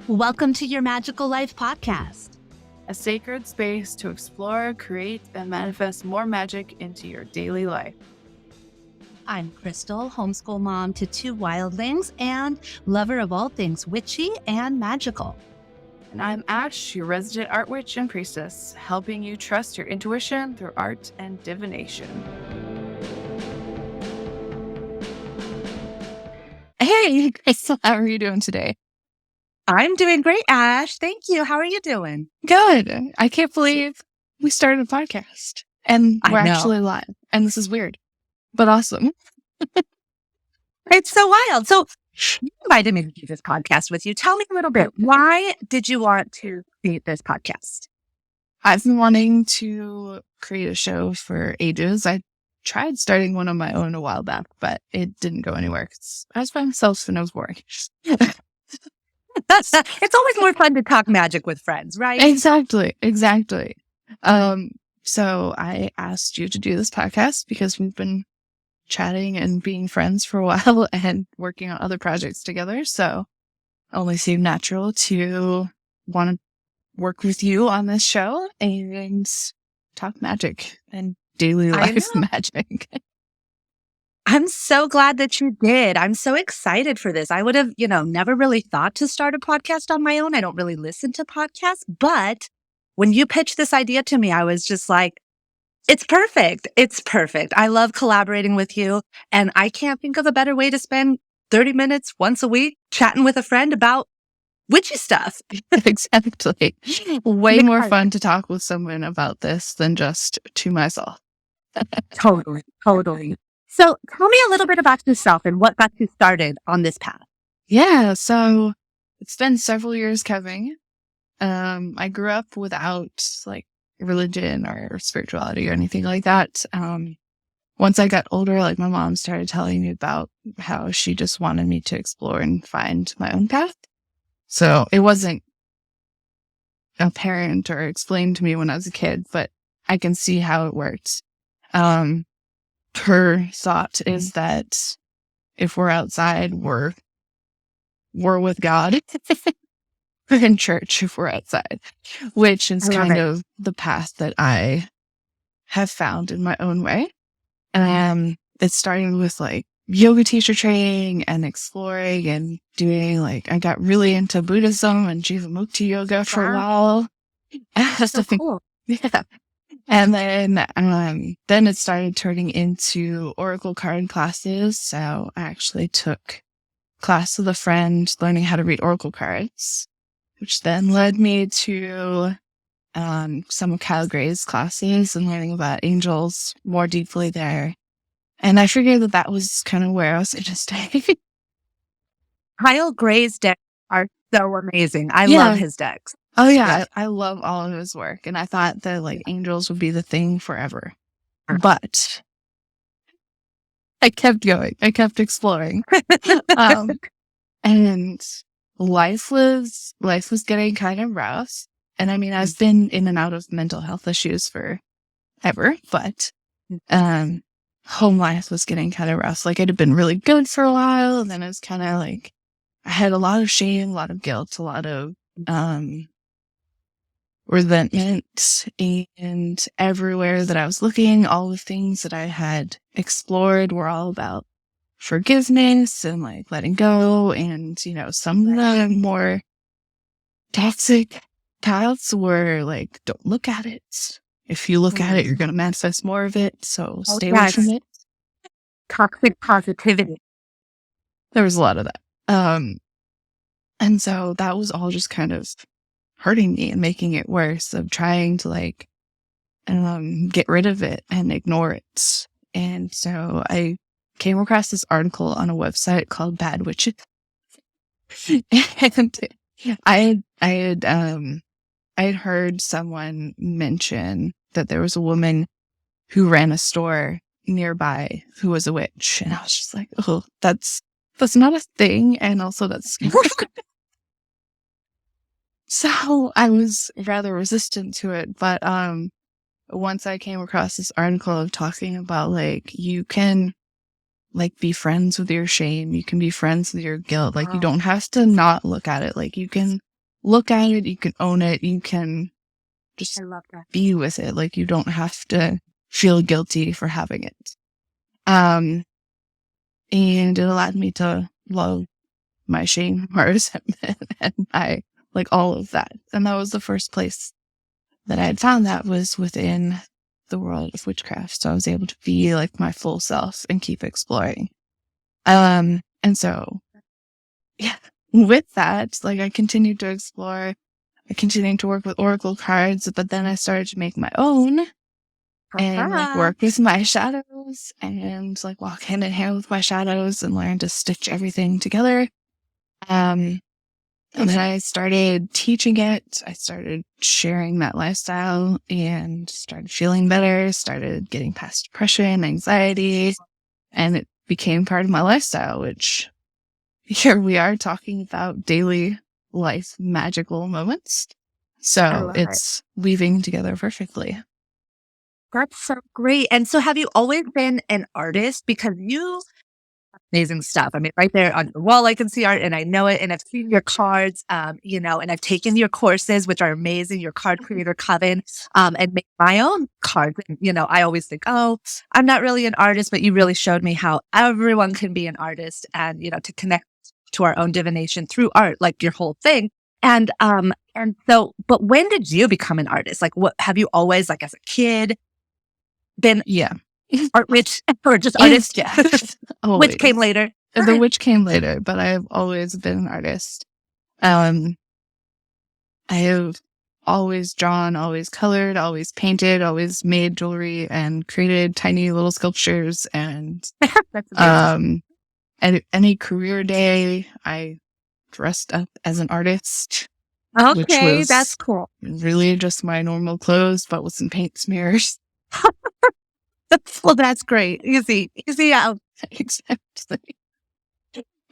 Welcome to your Magical Life podcast, a sacred space to explore, create, and manifest more magic into your daily life. I'm Crystal, homeschool mom to 2 wildlings and lover of all things witchy and magical. And I'm Ash, your resident art witch and priestess, helping you trust your intuition through art and divination. Hey, Crystal, how are you doing today? I'm doing great, Ash. Thank you. How are you doing? Good. I can't believe we started a podcast and we're I know. actually live. And this is weird, but awesome. It's so wild. So you invited me to do this podcast with you. Tell me a little bit. Why did you want to create this podcast? I've been wanting to create a show for ages. I tried starting one of my own a while back, but it didn't go anywhere. I was by myself and it was boring. It's always more fun to talk magic with friends, right? Exactly. So I asked you to do this podcast because we've been chatting and being friends for a while and working on other projects together. So it only seemed natural to want to work with you on this show and talk magic and daily life magic. I'm so glad that you did. I'm so excited for this. I would have, never really thought to start a podcast on my own. I don't really listen to podcasts, but when you pitched this idea to me, I was just like, it's perfect. It's perfect. I love collaborating with you, and I can't think of a better way to spend 30 minutes once a week chatting with a friend about witchy stuff. Exactly. Way more fun to talk with someone about this than just to myself. Totally. So tell me a little bit about yourself and what got you started on this path. Yeah, so it's been several years coming. I grew up without like religion or spirituality or anything like that. Once I got older, like my mom started telling me about how she just wanted me to explore and find my own path. So it wasn't apparent or explained to me when I was a kid, but I can see how it worked. Her thought is that if we're outside, we're with God. We're in church if we're outside, which is kind of the path that I have found in my own way. It started with like yoga teacher training and exploring and doing I got really into Buddhism and Jivamukti yoga for a while. So cool. Yeah. And then it started turning into oracle card classes. So I actually took class with a friend learning how to read oracle cards, which then led me to some of Kyle Gray's classes and learning about angels more deeply there. And I figured that was kind of where I was going to stay. Kyle Gray's decks are so amazing. I love his decks. Oh, yeah. I love all of his work. And I thought that angels would be the thing forever. But I kept going. I kept exploring. And life was getting kind of rough. And I mean, I've been in and out of mental health issues forever, but home life was getting kind of rough. It had been really good for a while. And then it was kind of I had a lot of shame, a lot of guilt, a lot of resentment, and everywhere that I was looking, all the things that I had explored were all about forgiveness and letting go. And, some of the more toxic paths were don't look at it. If you look at it, you're going to manifest more of it. So stay away from it. Toxic positivity. There was a lot of that. And so that was all just kind of hurting me and making it worse, of trying to get rid of it and ignore it. And so I came across this article on a website called Bad Witches. And I had heard someone mention that there was a woman who ran a store nearby who was a witch. And I was just like, oh, that's not a thing. And also that's scary. So I was rather resistant to it. But once I came across this article of talking about you can be friends with your shame, you can be friends with your guilt. You don't have to not look at it. You can look at it, you can own it, you can just I love that. be with it. Like, you don't have to feel guilty for having it. And it allowed me to love my shame, my resentment, and my, like, all of that. And that was the first place that I had found that was within the world of witchcraft. So I was able to be like my full self and keep exploring. And so, yeah, with that, like, I continued to explore. I continued to work with oracle cards, but then I started to make my own and like work with my shadows and like walk hand in hand with my shadows and learn to stitch everything together. And then I started teaching it. I started sharing that lifestyle and started feeling better, started getting past depression, anxiety, and it became part of my lifestyle, which here we are talking about daily life magical moments. So it's weaving together perfectly. That's so great. And so have you always been an artist? Because you amazing stuff. I mean, right there on your wall, I can see art and I know it. And I've seen your cards, you know, and I've taken your courses, which are amazing, your card creator coven, and made my own cards. And, you know, I always think, oh, I'm not really an artist, but you really showed me how everyone can be an artist and, you know, to connect to our own divination through art, like your whole thing. And so, but when did you become an artist? Like, what have you always, like, as a kid, been art witch or just artist? Yeah. Which came later. The witch came later, but I've always been an artist. I have always drawn, always colored, always painted, always made jewelry and created tiny little sculptures. And at any career day, I dressed up as an artist. Okay, which was that's cool. Really just my normal clothes, but with some paint smears. Well, that's great. Easy out. Exactly.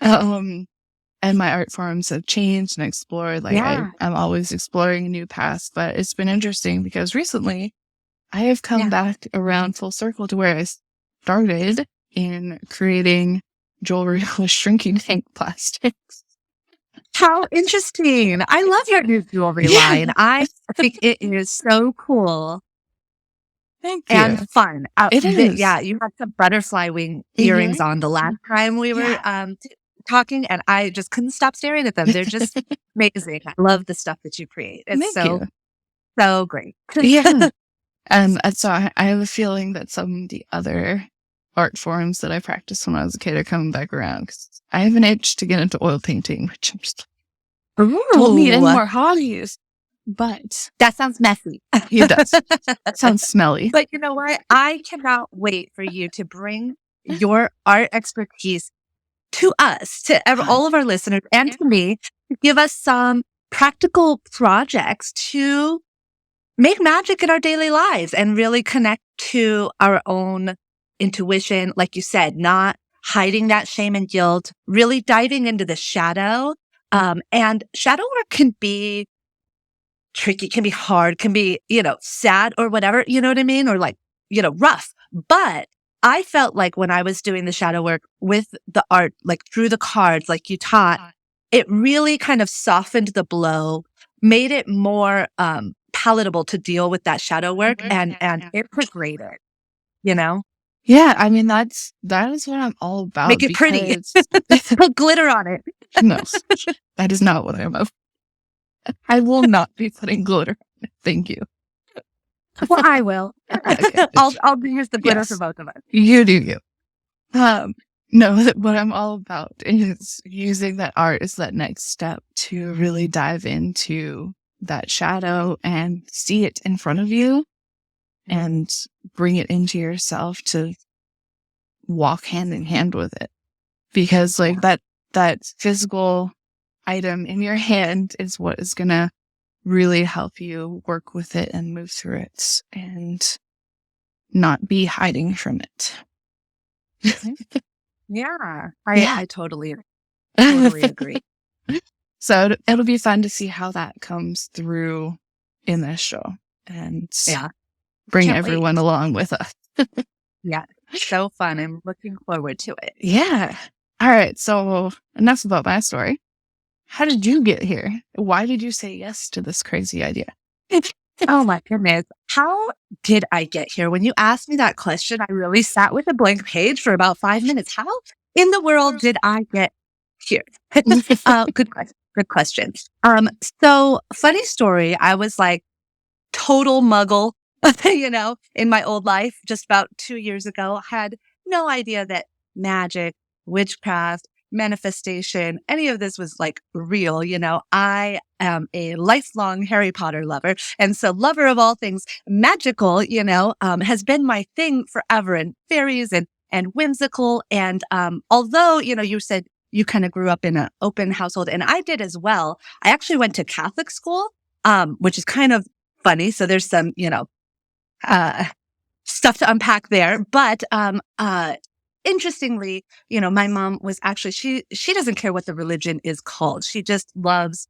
And my art forms have changed and explored. Like, I'm always exploring new paths, but it's been interesting because recently I have come back around full circle to where I started in creating jewelry with shrinking tank plastics. How interesting. I love your new jewelry line. I think it is so cool. Thank you. And fun. It is. Yeah, you had some butterfly wing earrings on the last time we were talking, and I just couldn't stop staring at them. They're just amazing. I love the stuff that you create. It's so great. Yeah. And so I have a feeling that some of the other art forms that I practiced when I was a kid are coming back around. 'Cause I have an itch to get into oil painting, which I'm just don't need any more hobbies. But that sounds messy. It does. That sounds smelly. But you know what? I cannot wait for you to bring your art expertise to us, to all of our listeners, and to me, to give us some practical projects to make magic in our daily lives and really connect to our own intuition. Like you said, not hiding that shame and guilt, really diving into the shadow. And shadow work can be tricky, can be hard, can be, you know, sad or whatever, you know what I mean? Or like, you know, rough. But I felt like when I was doing the shadow work with the art, like through the cards, like you taught, it really kind of softened the blow, made it more palatable to deal with that shadow work, and it was great, you know? Yeah, I mean, that is what I'm all about. Make it pretty. Put glitter on it. No, that is not what I'm about. I will not be putting glitter on it. Thank you. Well, I will. Okay. I'll use the glitter for both of us. You do you. No, what I'm all about is using that art as that next step to really dive into that shadow and see it in front of you and bring it into yourself to walk hand in hand with it. Because like that physical item in your hand is what is going to really help you work with it and move through it and not be hiding from it. I totally agree. So it'll be fun to see how that comes through in this show and bring everyone along with us. Yeah, so fun. I'm looking forward to it. Yeah. All right. So enough about my story. How did you get here? Why did you say yes to this crazy idea? Oh my goodness. How did I get here? When you asked me that question, I really sat with a blank page for about 5 minutes. How in the world did I get here? Good question. Good question. So funny story. I was like total muggle, in my old life just about 2 years ago. I had no idea that magic, witchcraft, manifestation, any of this was like real. I am a lifelong Harry Potter lover. And so lover of all things magical, has been my thing forever, and fairies and whimsical. And, although, you said you kind of grew up in an open household, and I did as well. I actually went to Catholic school, which is kind of funny. So there's some, stuff to unpack there. But interestingly, my mom was actually, she doesn't care what the religion is called. She just loves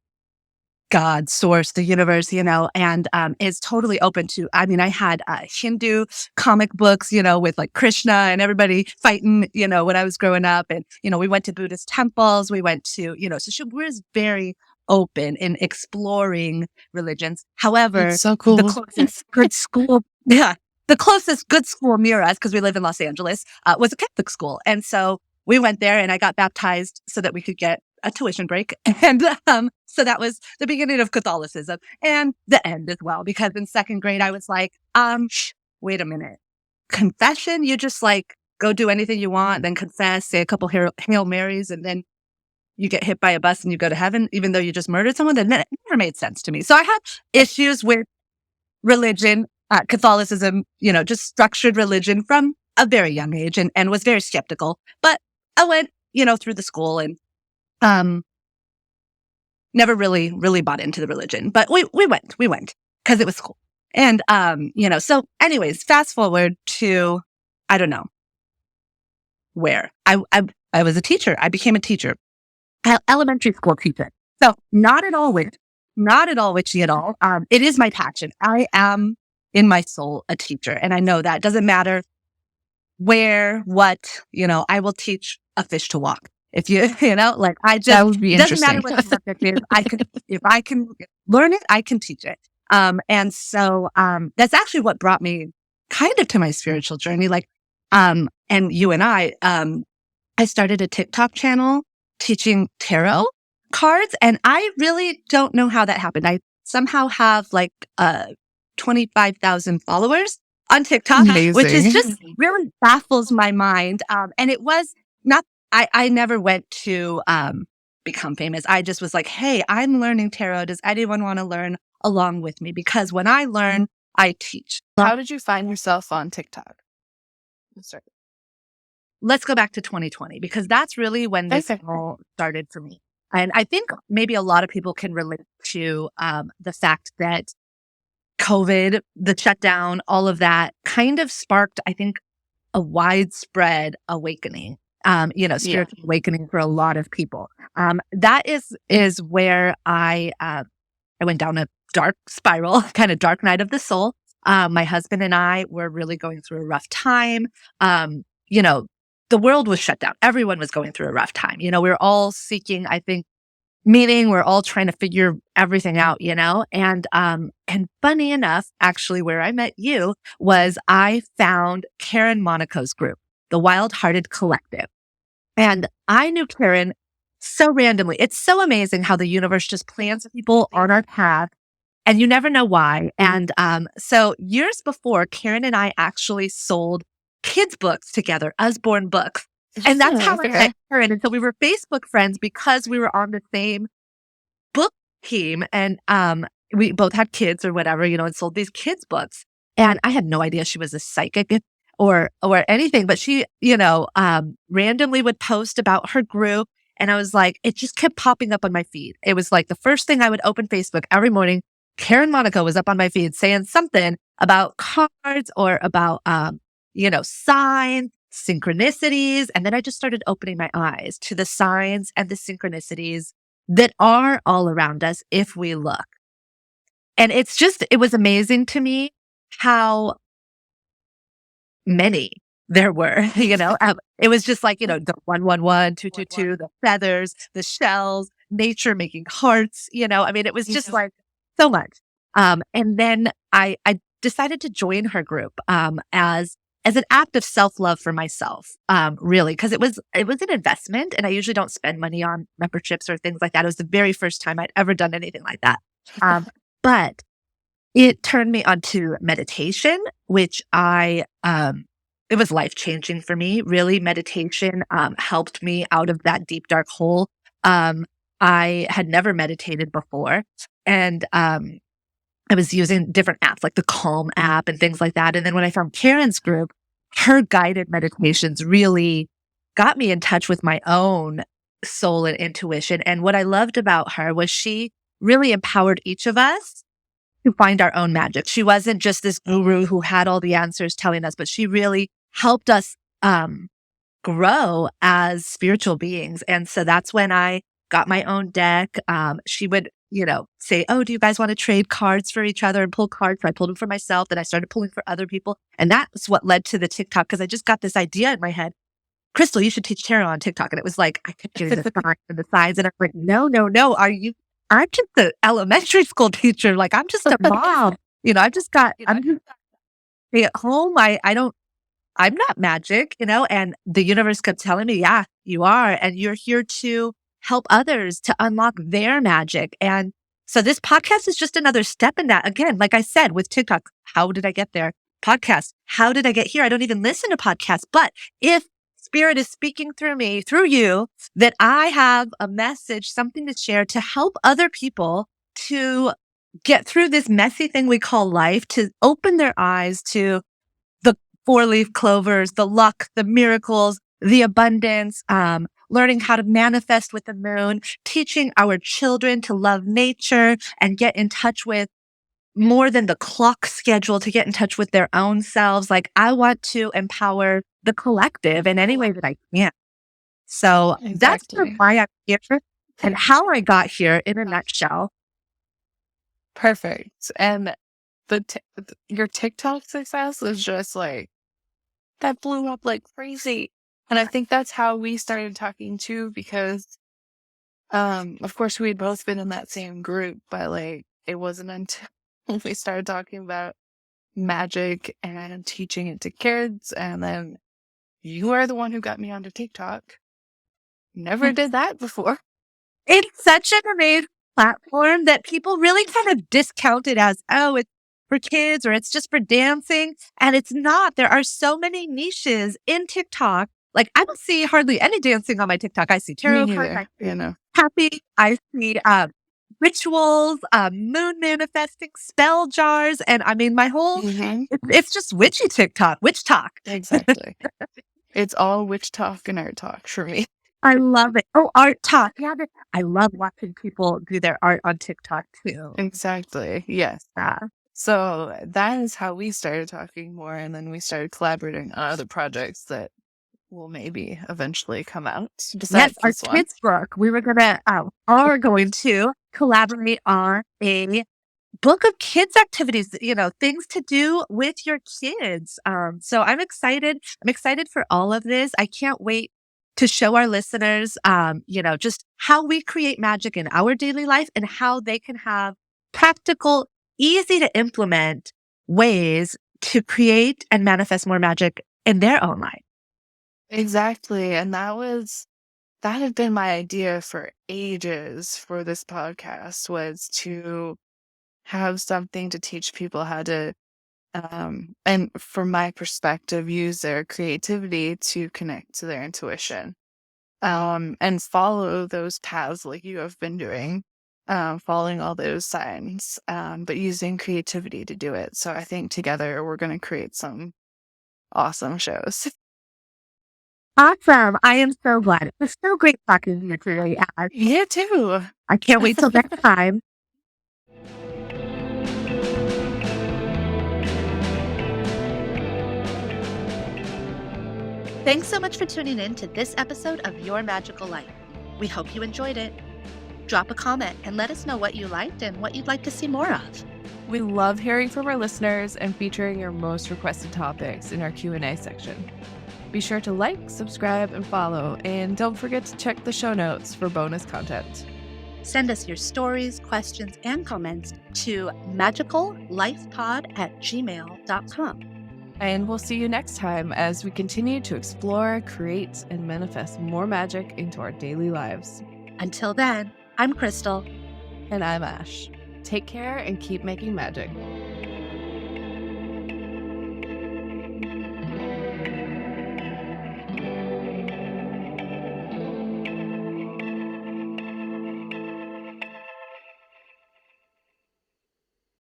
God, source, the universe, and is totally open to. I mean, I had Hindu comic books, with like Krishna and everybody fighting, when I was growing up. And, we went to Buddhist temples. We went to, so she was very open in exploring religions. However, It's so cool. the closest good school, yeah, the closest good school near us, because we live in Los Angeles, was a Catholic school. And so we went there, and I got baptized so that we could get a tuition break. And so that was the beginning of Catholicism, and the end as well, because in second grade, I was like, wait a minute. Confession? You just like go do anything you want, then confess, say a couple Hail Marys, and then you get hit by a bus and you go to heaven, even though you just murdered someone? That never made sense to me. So I had issues with religion, Catholicism, just structured religion from a very young age, and was very skeptical. But I went, through the school, and never really bought into the religion, but we went because it was cool. And, so anyways, fast forward to, I don't know where I was a teacher. I became a teacher, elementary school teacher. So not at all witchy at all. It is my passion. I am in my soul a teacher. And I know that doesn't matter where, what, I will teach a fish to walk. If that would be it doesn't matter interesting. what the subject is. If I can learn it, I can teach it. And so, that's actually what brought me kind of to my spiritual journey. Like, and you and I started a TikTok channel teaching tarot cards, and I really don't know how that happened. I somehow have like, 25,000 followers on TikTok, Amazing. which is just really baffles my mind. And it was not, I never went to, become famous. I just was like, hey, I'm learning tarot. Does anyone want to learn along with me? Because when I learn, I teach. How did you find yourself on TikTok? Let's go back to 2020, because that's really when this Okay. all started for me. And I think maybe a lot of people can relate to, the fact that COVID, the shutdown, all of that kind of sparked, I think, a widespread awakening, spiritual awakening for a lot of people. That is where I went down a dark spiral, kind of dark night of the soul. My husband and I were really going through a rough time. The world was shut down. Everyone was going through a rough time. We were all seeking, I think, meaning. We're all trying to figure everything out, and funny enough, actually, where I met you was I found Karen Monaco's group, the Wild Hearted Collective. And I knew Karen so randomly. It's so amazing how the universe just plants people on our path, and you never know why. And so years before, Karen and I actually sold kids' books together, Usborne books. And that's how I met Karen. And so we were Facebook friends because we were on the same book team, and we both had kids or whatever, and sold these kids' books. And I had no idea she was a psychic or anything, but she, randomly would post about her group. And I was like, it just kept popping up on my feed. It was like the first thing I would open Facebook every morning. Karen Monaco was up on my feed saying something about cards or about, signs, synchronicities. And then I just started opening my eyes to the signs and the synchronicities that are all around us if we look. And it was amazing to me how many there were, it was just like, the 111, 222, the feathers, the shells, nature making hearts, I mean, it was just Yeah. like so much. And then I decided to join her group as an act of self-love for myself, really, because it was an investment, and I usually don't spend money on memberships or things like that. It was the very first time I'd ever done anything like that. But it turned me onto meditation, which it was life-changing for me. Really, meditation helped me out of that deep, dark hole. I had never meditated before, and I was using different apps like the Calm app and things like that. And then when I found Karen's group, her guided meditations really got me in touch with my own soul and intuition. And what I loved about her was she really empowered each of us to find our own magic. She wasn't just this guru who had all the answers telling us, but she really helped us grow as spiritual beings. And so that's when I got my own deck. She would, say, "Oh, do you guys want to trade cards for each other and pull cards?" So I pulled them for myself. Then I started pulling for other people. And that's what led to the TikTok, because I just got this idea in my head. Crystal, you should teach tarot on TikTok. And it was like, I could do the signs and the signs. And I'm like, no, no, no. I'm just an elementary school teacher. Like, I'm just a mom. I'm just stay at home. I'm not magic, and the universe kept telling me, yeah, you are. And you're here to help others to unlock their magic. And so this podcast is just another step in that. Again, like I said, with TikTok, how did I get there? Podcast, how did I get here? I don't even listen to podcasts, but if Spirit is speaking through me, through you, that I have a message, something to share to help other people to get through this messy thing we call life, to open their eyes to the 4-leaf clovers, the luck, the miracles, the abundance, learning how to manifest with the moon, teaching our children to love nature and get in touch with more than the clock schedule, to get in touch with their own selves. Like, I want to empower the collective in any way that I can. So that's sort of why I'm here and how I got here in a nutshell. Perfect. And your TikTok success is just like, that blew up like crazy. And I think that's how we started talking too, because, of course we had both been in that same group, but like, it wasn't until we started talking about magic and teaching it to kids. And then you are the one who got me onto TikTok. Never did that before. It's such an amazing platform that people really kind of discount it as, oh, it's for kids or it's just for dancing. And it's not. There are so many niches in TikTok. Like, I don't see hardly any dancing on my TikTok. I see tarot cards, I see happy, I see rituals, moon manifesting, spell jars. And I mean, my whole, it's just witchy TikTok, witch talk. Exactly. It's all witch talk and art talk for me. I love it. Oh, art talk. Yeah, I love watching people do their art on TikTok too. Exactly. Yes. So that is how we started talking more. And then we started collaborating on other projects that will maybe eventually come out. Yes, our kids' book. We are going to collaborate on a book of kids activities, things to do with your kids. So I'm excited. I'm excited for all of this. I can't wait to show our listeners, just how we create magic in our daily life and how they can have practical, easy to implement ways to create and manifest more magic in their own life. Exactly. And that had been my idea for ages for this podcast, was to have something to teach people how to, and from my perspective, use their creativity to connect to their intuition, and follow those paths like you have been doing, following all those signs, but using creativity to do it. So I think together we're going to create some awesome shows. Awesome. I am so glad. It was so great talking to you today. Yeah, too. I can't wait till next time. Thanks so much for tuning in to this episode of Your Magical Life. We hope you enjoyed it. Drop a comment and let us know what you liked and what you'd like to see more of. We love hearing from our listeners and featuring your most requested topics in our Q&A section. Be sure to like, subscribe, and follow, and don't forget to check the show notes for bonus content. Send us your stories, questions, and comments to magicallifepod@gmail.com. And we'll see you next time as we continue to explore, create, and manifest more magic into our daily lives. Until then, I'm Crystal. And I'm Ash. Take care and keep making magic.